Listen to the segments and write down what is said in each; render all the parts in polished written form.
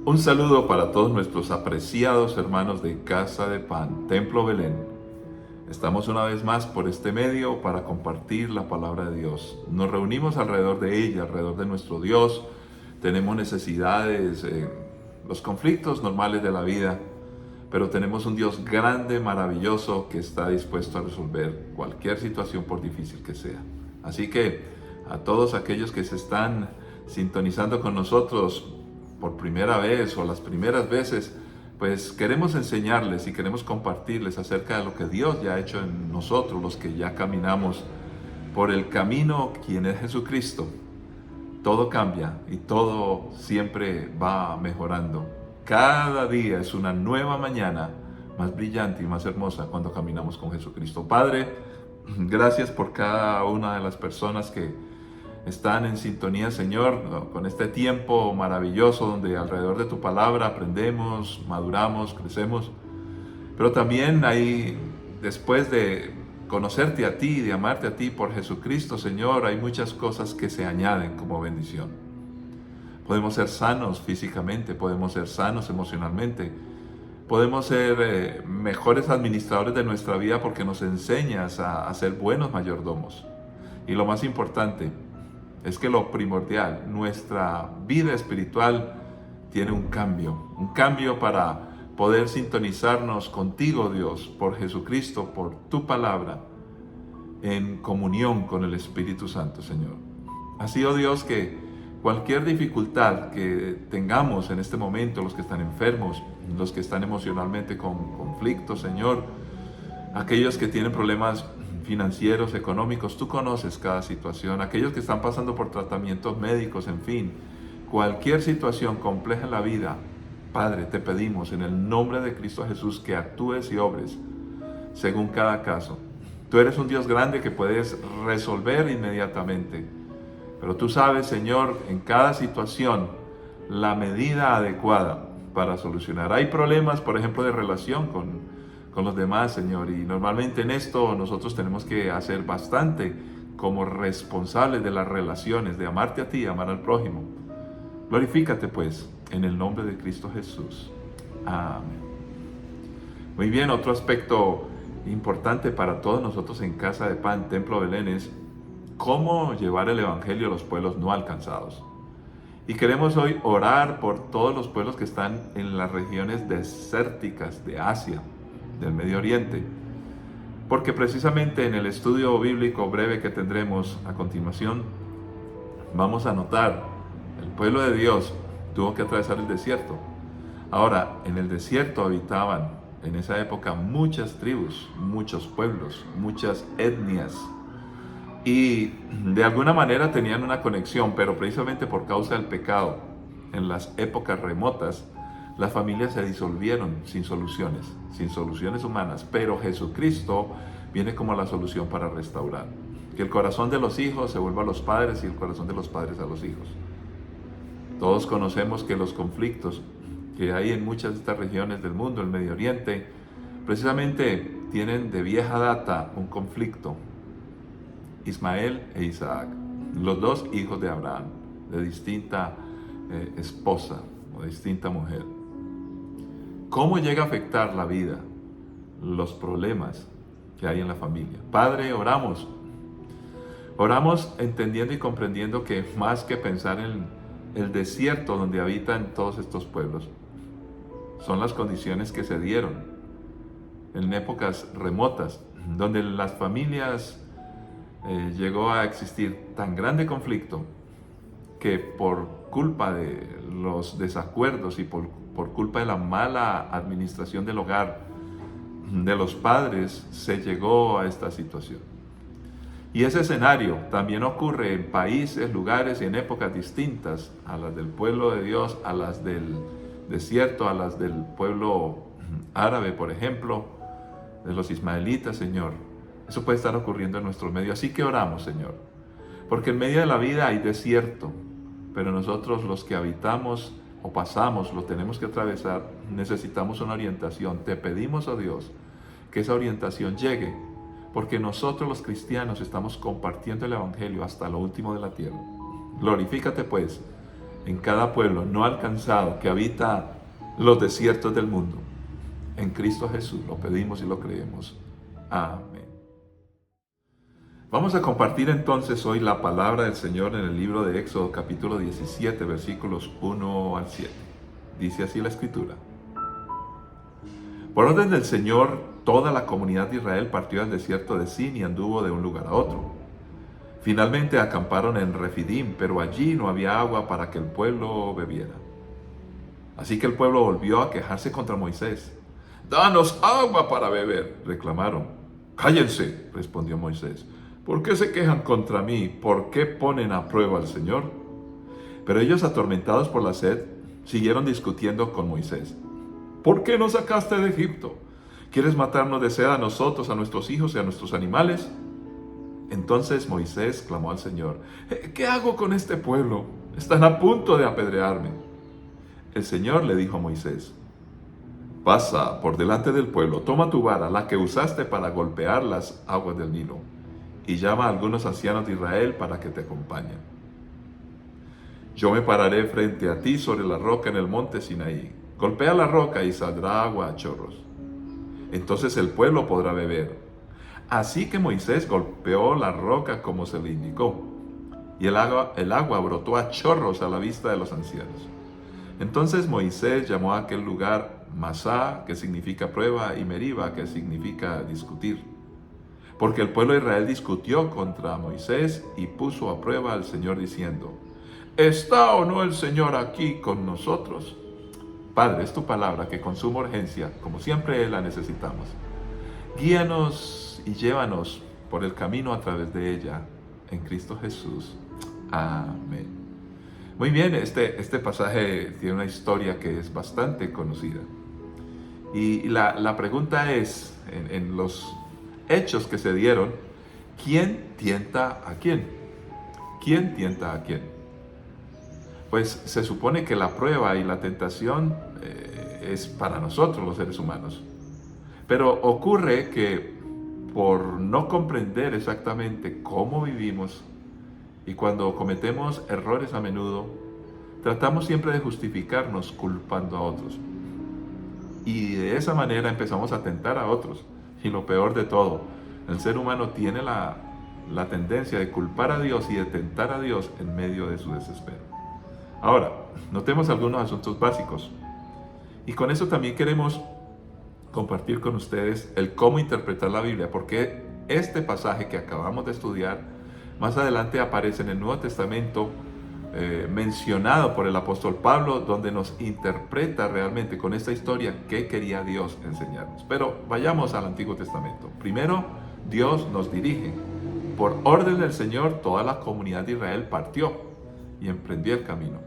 Un saludo para todos nuestros apreciados hermanos de Casa de Pan, Templo Belén. Estamos una vez más por este medio para compartir la palabra de Dios. Nos reunimos alrededor de ella, alrededor de nuestro Dios. Tenemos necesidades, los conflictos normales de la vida, pero tenemos un Dios grande, maravilloso, que está dispuesto a resolver cualquier situación por difícil que sea. Así que a todos aquellos que se están sintonizando con nosotros por primera vez o las primeras veces, pues queremos enseñarles y queremos compartirles acerca de lo que Dios ya ha hecho en nosotros, los que ya caminamos por el camino, quien es Jesucristo. Todo cambia y todo siempre va mejorando. Cada día es una nueva mañana más brillante y más hermosa cuando caminamos con Jesucristo. Padre, gracias por cada una de las personas que están en sintonía, Señor, con este tiempo maravilloso donde alrededor de tu palabra aprendemos, maduramos, crecemos. Pero también hay, después de conocerte a ti, de amarte a ti por Jesucristo, Señor, hay muchas cosas que se añaden como bendición. Podemos ser sanos físicamente, podemos ser sanos emocionalmente, podemos ser mejores administradores de nuestra vida porque nos enseñas a ser buenos mayordomos. Y lo más importante es que lo primordial, nuestra vida espiritual tiene un cambio para poder sintonizarnos contigo, Dios, por Jesucristo, por tu palabra, en comunión con el Espíritu Santo, Señor. Así, oh Dios, que cualquier dificultad que tengamos en este momento, los que están enfermos, los que están emocionalmente con conflictos, Señor, aquellos que tienen problemas financieros, económicos, tú conoces cada situación, aquellos que están pasando por tratamientos médicos, en fin, cualquier situación compleja en la vida, Padre, te pedimos en el nombre de Cristo Jesús que actúes y obres según cada caso. Tú eres un Dios grande que puedes resolver inmediatamente, pero tú sabes, Señor, en cada situación la medida adecuada para solucionar. Hay problemas, por ejemplo, de relación con los demás, Señor, y normalmente en esto nosotros tenemos que hacer bastante como responsables de las relaciones, de amarte a ti y amar al prójimo. Glorifícate pues en el nombre de Cristo Jesús. Amén. Muy bien, otro aspecto importante para todos nosotros en Casa de Pan, Templo Belén, es cómo llevar el Evangelio a los pueblos no alcanzados. Y queremos hoy orar por todos los pueblos que están en las regiones desérticas de Asia, del Medio Oriente, porque precisamente en el estudio bíblico breve que tendremos a continuación vamos a notar el pueblo de Dios tuvo que atravesar el desierto. Ahora, en el desierto habitaban en esa época muchas tribus, muchos pueblos, muchas etnias, y de alguna manera tenían una conexión, pero precisamente por causa del pecado en las épocas remotas las familias se disolvieron sin soluciones humanas, pero Jesucristo viene como la solución para restaurar. Que el corazón de los hijos se vuelva a los padres y el corazón de los padres a los hijos. Todos conocemos que los conflictos que hay en muchas de estas regiones del mundo, el Medio Oriente, precisamente tienen de vieja data un conflicto. Ismael e Isaac, los dos hijos de Abraham, de distinta esposa o distinta mujer. ¿Cómo llega a afectar la vida, los problemas que hay en la familia? Padre, oramos entendiendo y comprendiendo que más que pensar en el desierto donde habitan todos estos pueblos, son las condiciones que se dieron en épocas remotas, donde las familias llegó a existir tan grande conflicto que por culpa de los desacuerdos y por culpa de la mala administración del hogar de los padres, se llegó a esta situación. Y ese escenario también ocurre en países, lugares y en épocas distintas a las del pueblo de Dios, a las del desierto, a las del pueblo árabe, por ejemplo, de los ismaelitas, Señor. Eso puede estar ocurriendo en nuestro medio. Así que oramos, Señor, porque en medio de la vida hay desierto, pero nosotros los que habitamos o pasamos, lo tenemos que atravesar, necesitamos una orientación. Te pedimos, oh Dios, que esa orientación llegue, porque nosotros los cristianos estamos compartiendo el Evangelio hasta lo último de la tierra. Glorifícate pues en cada pueblo no alcanzado que habita los desiertos del mundo. En Cristo Jesús lo pedimos y lo creemos. Amén. Vamos a compartir entonces hoy la palabra del Señor en el libro de Éxodo capítulo 17 versículos 1 al 7. Dice así la Escritura. Por orden del Señor, toda la comunidad de Israel partió al desierto de Sin y anduvo de un lugar a otro. Finalmente acamparon en Refidim, pero allí no había agua para que el pueblo bebiera. Así que el pueblo volvió a quejarse contra Moisés. «¡Danos agua para beber!», reclamaron. «Cállense», respondió Moisés. «¿Por qué se quejan contra mí? ¿Por qué ponen a prueba al Señor?». Pero ellos, atormentados por la sed, siguieron discutiendo con Moisés. «¿Por qué nos sacaste de Egipto? ¿Quieres matarnos de sed a nosotros, a nuestros hijos y a nuestros animales?». Entonces Moisés clamó al Señor. «¿Qué hago con este pueblo? Están a punto de apedrearme». El Señor le dijo a Moisés: «Pasa por delante del pueblo, toma tu vara, la que usaste para golpear las aguas del Nilo, y llama a algunos ancianos de Israel para que te acompañen. Yo me pararé frente a ti sobre la roca en el monte Sinaí. Golpea la roca y saldrá agua a chorros. Entonces el pueblo podrá beber». Así que Moisés golpeó la roca como se le indicó, y el agua brotó a chorros a la vista de los ancianos. Entonces Moisés llamó a aquel lugar Masá, que significa prueba, y Meriba, que significa discutir. Porque el pueblo de Israel discutió contra Moisés y puso a prueba al Señor diciendo: ¿está o no el Señor aquí con nosotros? Padre, es tu palabra que con suma urgencia, como siempre la necesitamos. Guíanos y llévanos por el camino a través de ella, en Cristo Jesús. Amén. Muy bien, este pasaje tiene una historia que es bastante conocida. Y la pregunta es, en los hechos que se dieron, ¿quién tienta a quién? ¿Quién tienta a quién? Pues se supone que la prueba y la tentación es para nosotros los seres humanos. Pero ocurre que por no comprender exactamente cómo vivimos y cuando cometemos errores a menudo, tratamos siempre de justificarnos culpando a otros. Y de esa manera empezamos a tentar a otros. Y lo peor de todo, el ser humano tiene la tendencia de culpar a Dios y de tentar a Dios en medio de su desespero. Ahora, notemos algunos asuntos básicos. Y con eso también queremos compartir con ustedes el cómo interpretar la Biblia, porque este pasaje que acabamos de estudiar más adelante aparece en el Nuevo Testamento mencionado por el apóstol Pablo, donde nos interpreta realmente con esta historia qué quería Dios enseñarnos. Pero vayamos al Antiguo Testamento. Primero, Dios nos dirige. Por orden del Señor, toda la comunidad de Israel partió y emprendió el camino.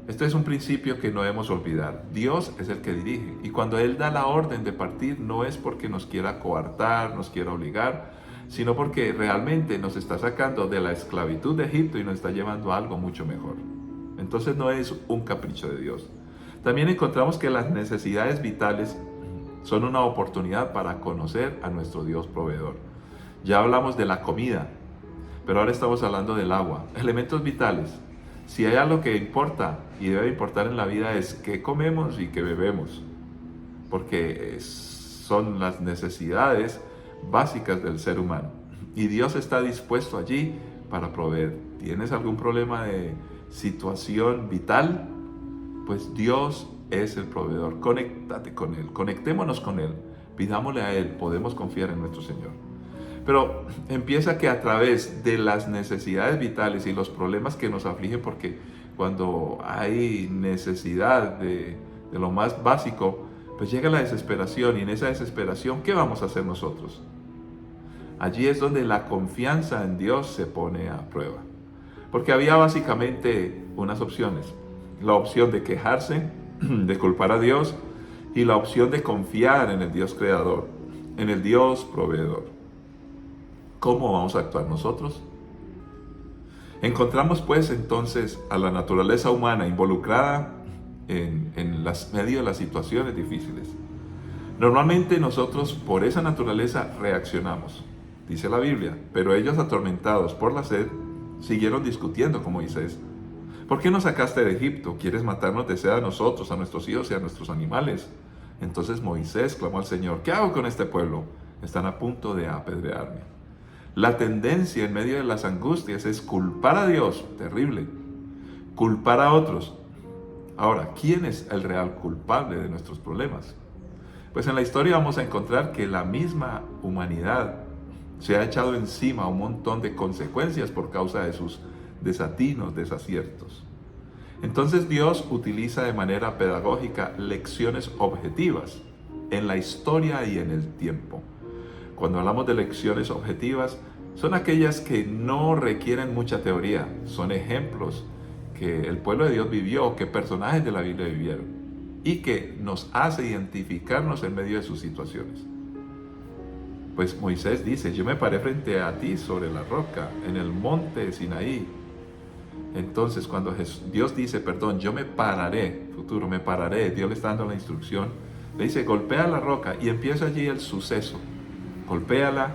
Este es un principio que no debemos olvidar. Dios es el que dirige, y cuando Él da la orden de partir no es porque nos quiera coartar, nos quiera obligar, sino porque realmente nos está sacando de la esclavitud de Egipto y nos está llevando a algo mucho mejor. Entonces no es un capricho de Dios. También encontramos que las necesidades vitales son una oportunidad para conocer a nuestro Dios proveedor. Ya hablamos de la comida, pero ahora estamos hablando del agua, elementos vitales. Si hay algo que importa y debe importar en la vida es qué comemos y qué bebemos, porque son las necesidades básicas del ser humano. Y Dios está dispuesto allí para proveer. ¿Tienes algún problema de situación vital? Pues Dios es el proveedor. Conéctate con Él, conectémonos con Él, pidámosle a Él, podemos confiar en nuestro Señor. Pero empieza que a través de las necesidades vitales y los problemas que nos afligen, porque cuando hay necesidad de lo más básico, pues llega la desesperación, y en esa desesperación, ¿qué vamos a hacer nosotros? Allí es donde la confianza en Dios se pone a prueba. Porque había básicamente unas opciones. La opción de quejarse, de culpar a Dios, y la opción de confiar en el Dios creador, en el Dios proveedor. ¿Cómo vamos a actuar nosotros? Encontramos pues entonces a la naturaleza humana involucrada en medio de las situaciones difíciles. Normalmente nosotros por esa naturaleza reaccionamos, dice la Biblia, pero ellos, atormentados por la sed, siguieron discutiendo con Moisés. ¿Por qué nos sacaste de Egipto? ¿Quieres matarnos de sed a nosotros, a nuestros hijos y a nuestros animales? Entonces Moisés clamó al Señor, ¿qué hago con este pueblo? Están a punto de apedrearme. La tendencia en medio de las angustias es culpar a Dios, terrible, culpar a otros. Ahora, ¿quién es el real culpable de nuestros problemas? Pues en la historia vamos a encontrar que la misma humanidad se ha echado encima un montón de consecuencias por causa de sus desatinos, desaciertos. Entonces Dios utiliza de manera pedagógica lecciones objetivas en la historia y en el tiempo. Cuando hablamos de lecciones objetivas, son aquellas que no requieren mucha teoría, son ejemplos que el pueblo de Dios vivió, que personajes de la Biblia vivieron, y que nos hace identificarnos en medio de sus situaciones. Pues Moisés dice, yo me paré frente a ti sobre la roca, en el monte de Sinaí. Entonces cuando Dios dice, yo me pararé, futuro, me pararé, Dios le está dando la instrucción, le dice, golpea la roca, y empieza allí el suceso. Golpéala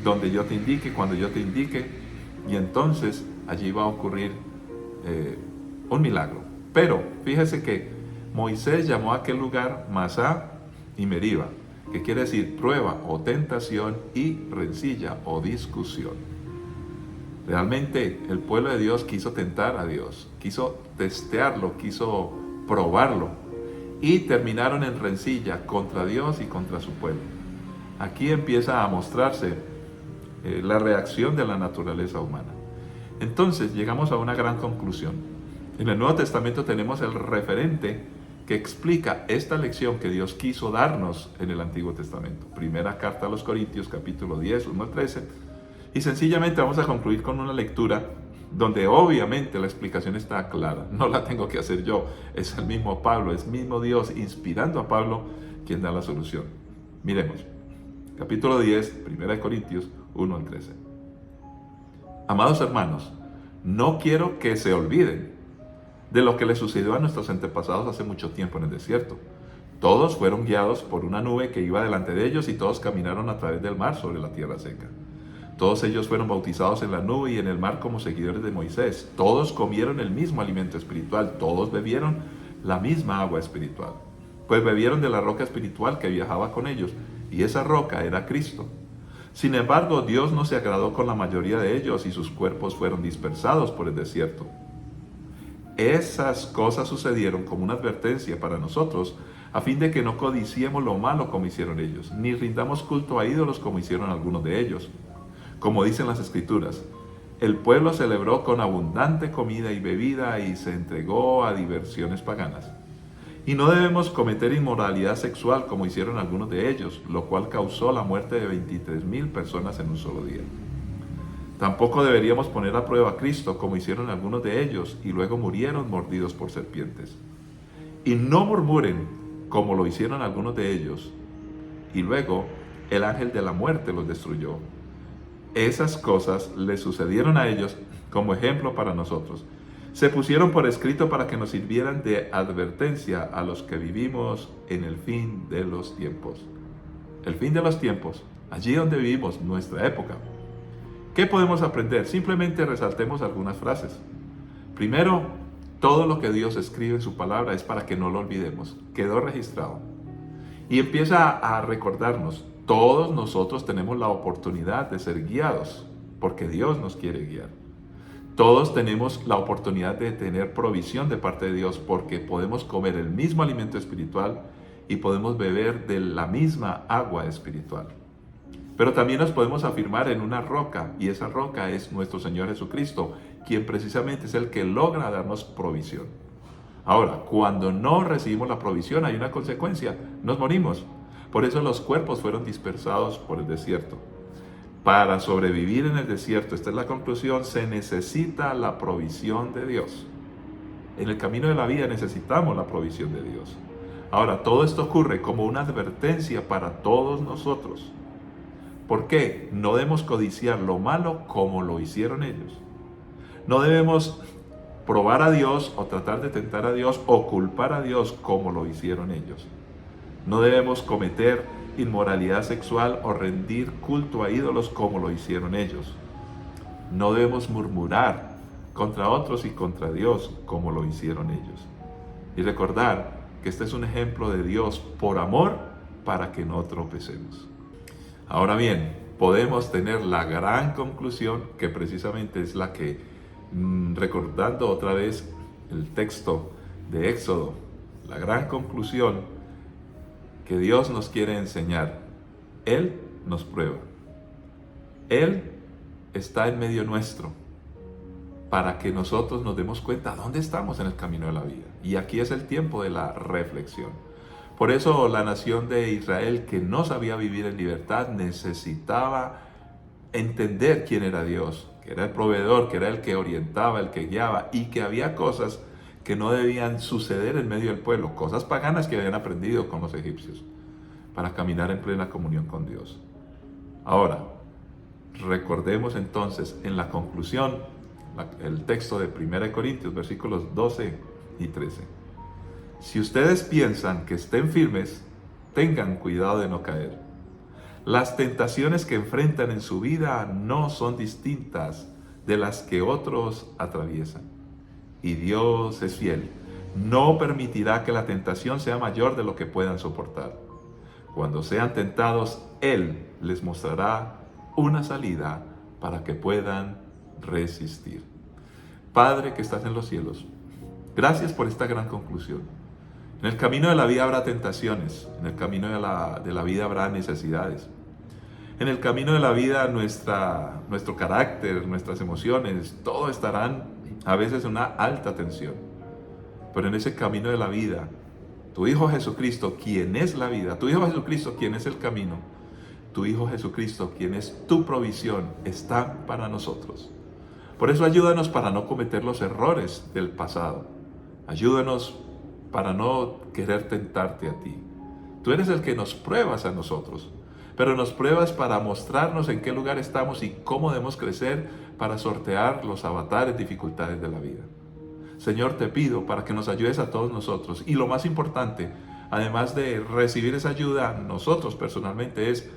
donde yo te indique, cuando yo te indique, y entonces allí va a ocurrir un milagro. Pero fíjese que Moisés llamó a aquel lugar Masá y Meriba, que quiere decir prueba o tentación y rencilla o discusión. Realmente el pueblo de Dios quiso tentar a Dios, quiso testearlo, quiso probarlo, y terminaron en rencilla contra Dios y contra su pueblo. Aquí empieza a mostrarse la reacción de la naturaleza humana. Entonces llegamos a una gran conclusión. En el Nuevo Testamento tenemos el referente que explica esta lección que Dios quiso darnos en el Antiguo Testamento. Primera carta a los Corintios, capítulo 10, 1 al 13. Y sencillamente vamos a concluir con una lectura donde obviamente la explicación está clara. No la tengo que hacer yo, es el mismo Pablo, es el mismo Dios inspirando a Pablo quien da la solución. Miremos, capítulo 10, Primera de Corintios, 1 al 13. Amados hermanos, no quiero que se olviden de lo que le sucedió a nuestros antepasados hace mucho tiempo en el desierto. Todos fueron guiados por una nube que iba delante de ellos y todos caminaron a través del mar sobre la tierra seca. Todos ellos fueron bautizados en la nube y en el mar como seguidores de Moisés. Todos comieron el mismo alimento espiritual, todos bebieron la misma agua espiritual. Pues bebieron de la roca espiritual que viajaba con ellos, y esa roca era Cristo. Sin embargo, Dios no se agradó con la mayoría de ellos y sus cuerpos fueron dispersados por el desierto. Esas cosas sucedieron como una advertencia para nosotros, a fin de que no codiciemos lo malo como hicieron ellos, ni rindamos culto a ídolos como hicieron algunos de ellos. Como dicen las Escrituras, el pueblo celebró con abundante comida y bebida y se entregó a diversiones paganas. Y no debemos cometer inmoralidad sexual como hicieron algunos de ellos, lo cual causó la muerte de 23,000 personas en un solo día. Tampoco deberíamos poner a prueba a Cristo como hicieron algunos de ellos y luego murieron mordidos por serpientes. Y no murmuren como lo hicieron algunos de ellos y luego el ángel de la muerte los destruyó. Esas cosas les sucedieron a ellos como ejemplo para nosotros. Se pusieron por escrito para que nos sirvieran de advertencia a los que vivimos en el fin de los tiempos. El fin de los tiempos, allí donde vivimos, nuestra época. ¿Qué podemos aprender? Simplemente resaltemos algunas frases. Primero, todo lo que Dios escribe en su palabra es para que no lo olvidemos. Quedó registrado. Y empieza a recordarnos, todos nosotros tenemos la oportunidad de ser guiados, porque Dios nos quiere guiar. Todos tenemos la oportunidad de tener provisión de parte de Dios, porque podemos comer el mismo alimento espiritual y podemos beber de la misma agua espiritual. Pero también nos podemos afirmar en una roca, y esa roca es nuestro Señor Jesucristo, quien precisamente es el que logra darnos provisión. Ahora, cuando no recibimos la provisión hay una consecuencia, nos morimos. Por eso los cuerpos fueron dispersados por el desierto. Para sobrevivir en el desierto, esta es la conclusión, se necesita la provisión de Dios. En el camino de la vida necesitamos la provisión de Dios. Ahora, todo esto ocurre como una advertencia para todos nosotros. ¿Por qué? No debemos codiciar lo malo como lo hicieron ellos. No debemos probar a Dios o tratar de tentar a Dios o culpar a Dios como lo hicieron ellos. No debemos cometer inmoralidad sexual o rendir culto a ídolos como lo hicieron ellos. No debemos murmurar contra otros y contra Dios, como lo hicieron ellos. Y recordar que este es un ejemplo de Dios por amor para que no tropecemos. Ahora bien, podemos tener la gran conclusión, que precisamente es la que, recordando otra vez el texto de Éxodo, la gran conclusión que Dios nos quiere enseñar. Él nos prueba. Él está en medio nuestro para que nosotros nos demos cuenta dónde estamos en el camino de la vida. Y aquí es el tiempo de la reflexión. Por eso la nación de Israel, que no sabía vivir en libertad, necesitaba entender quién era Dios, que era el proveedor, que era el que orientaba, el que guiaba, y que había cosas que no debían suceder en medio del pueblo, cosas paganas que habían aprendido con los egipcios, para caminar en plena comunión con Dios. Ahora, recordemos entonces en la conclusión el texto de 1 Corintios, versículos 12 y 13. Si ustedes piensan que estén firmes, tengan cuidado de no caer. Las tentaciones que enfrentan en su vida no son distintas de las que otros atraviesan. Y Dios es fiel. No permitirá que la tentación sea mayor de lo que puedan soportar. Cuando sean tentados, Él les mostrará una salida para que puedan resistir. Padre que estás en los cielos, gracias por esta gran conclusión. En el camino de la vida habrá tentaciones, en el camino de la vida habrá necesidades. En el camino de la vida nuestro carácter, nuestras emociones, todo estarán a veces en una alta tensión. Pero en ese camino de la vida, tu Hijo Jesucristo, quien es la vida, tu Hijo Jesucristo, quien es el camino, tu Hijo Jesucristo, quien es tu provisión, está para nosotros. Por eso ayúdanos para no cometer los errores del pasado. Ayúdanos para no querer tentarte a ti. Tú eres el que nos pruebas a nosotros, pero nos pruebas para mostrarnos en qué lugar estamos y cómo debemos crecer para sortear los avatares, dificultades de la vida. Señor, te pido para que nos ayudes a todos nosotros. Y lo más importante, además de recibir esa ayuda, nosotros personalmente, es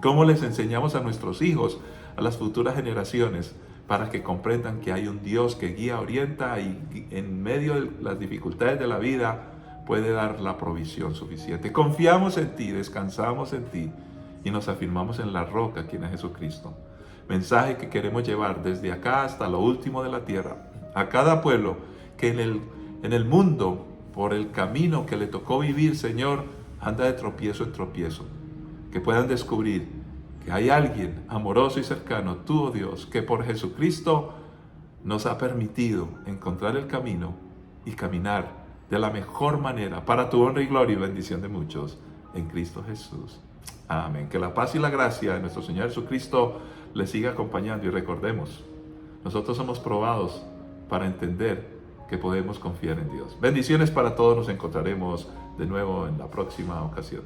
cómo les enseñamos a nuestros hijos, a las futuras generaciones, para que comprendan que hay un Dios que guía, orienta y en medio de las dificultades de la vida puede dar la provisión suficiente. Confiamos en ti, descansamos en ti y nos afirmamos en la roca, quien es Jesucristo. Mensaje que queremos llevar desde acá hasta lo último de la tierra, a cada pueblo que en el mundo, por el camino que le tocó vivir, Señor, anda de tropiezo en tropiezo. Que puedan descubrir que hay alguien amoroso y cercano, tú, oh Dios, que por Jesucristo nos ha permitido encontrar el camino y caminar de la mejor manera para tu honra y gloria y bendición de muchos en Cristo Jesús. Amén. Que la paz y la gracia de nuestro Señor Jesucristo les siga acompañando, y recordemos, nosotros somos probados para entender que podemos confiar en Dios. Bendiciones para todos, nos encontraremos de nuevo en la próxima ocasión.